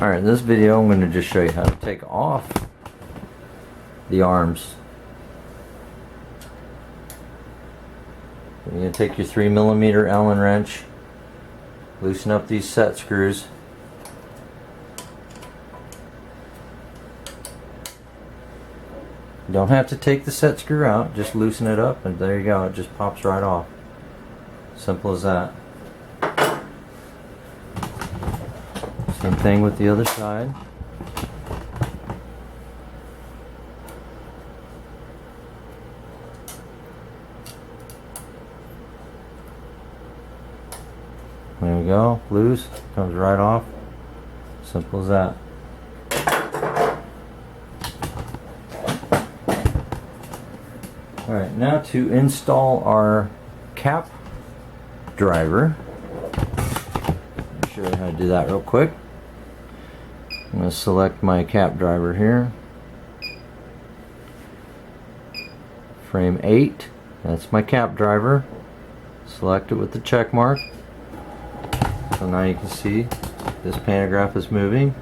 Alright, in this video I'm going to just show you how to take off the arms. You're going to take your 3mm Allen wrench, loosen up these set screws. You don't have to take the set screw out, just loosen it up and there you go, it just pops right off. Simple as that. Same thing with the other side. There we go, loose, comes right off. Simple as that. Alright, now to install our cap driver. I'll show you how to do that real quick. I'm going to select my cap driver here. Frame 8, that's my cap driver. Select it with the check mark. So now you can see this pantograph is moving.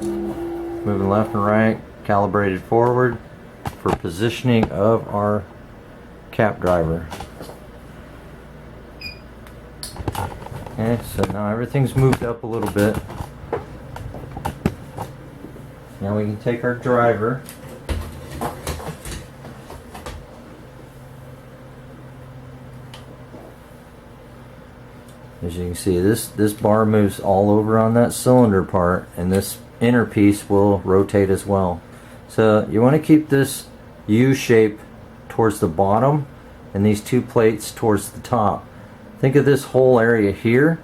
Moving left and right, calibrated forward for positioning of our cap driver. Okay, so now everything's moved up a little bit. Now we can take our driver, as you can see, this bar moves all over on that cylinder part, and this inner piece will rotate as well. So you want to keep this U shape towards the bottom and these two plates towards the top. Think of this whole area here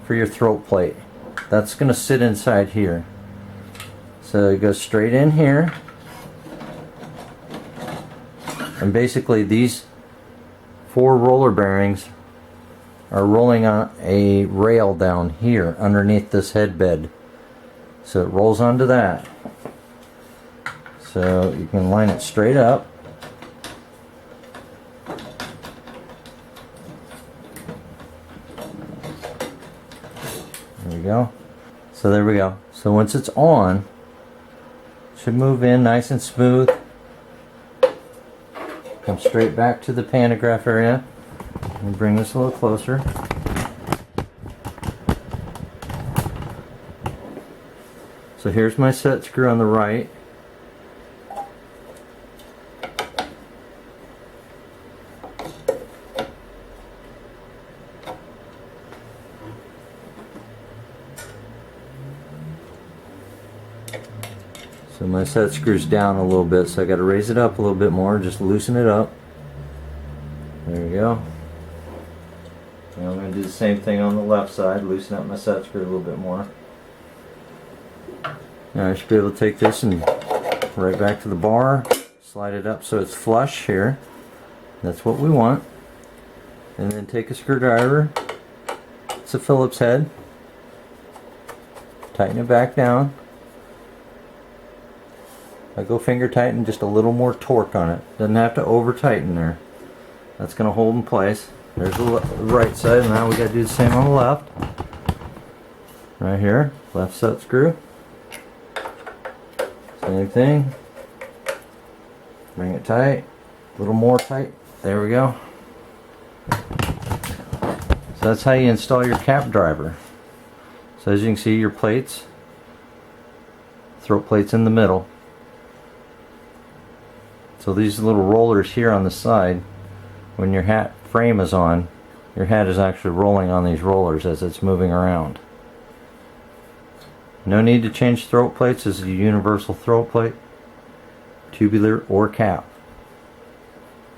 for your throat plate. That's going to sit inside here. So it goes straight in here, and basically these 4 roller bearings are rolling on a rail down here underneath this head bed. So it rolls onto that. So you can line it straight up. There we go. So there we go. So once it's on, it should move in nice and smooth. Come straight back to the pantograph area. And bring this a little closer. So here's my set screw on the right. So my set screw's down a little bit, so I got to raise it up a little bit more, just loosen it up. There we go. Now I'm going to do the same thing on the left side, loosen up my set screw a little bit more. Now I should be able to take this and right back to the bar, slide it up so it's flush here. That's what we want. And then take a screwdriver, it's a Phillips head, tighten it back down. I go finger tighten, just a little more torque on it. Doesn't have to over tighten there. That's going to hold in place. There's the right side, and now we got to do the same on the left. Right here, left set screw. Same thing. Bring it tight, a little more tight. There we go. So that's how you install your cap driver. So as you can see, your plates, throat plates in the middle. So these little rollers here on the side, when your hat frame is on, your hat is actually rolling on these rollers as it's moving around. No need to change throat plates. This is a universal throat plate, tubular or cap.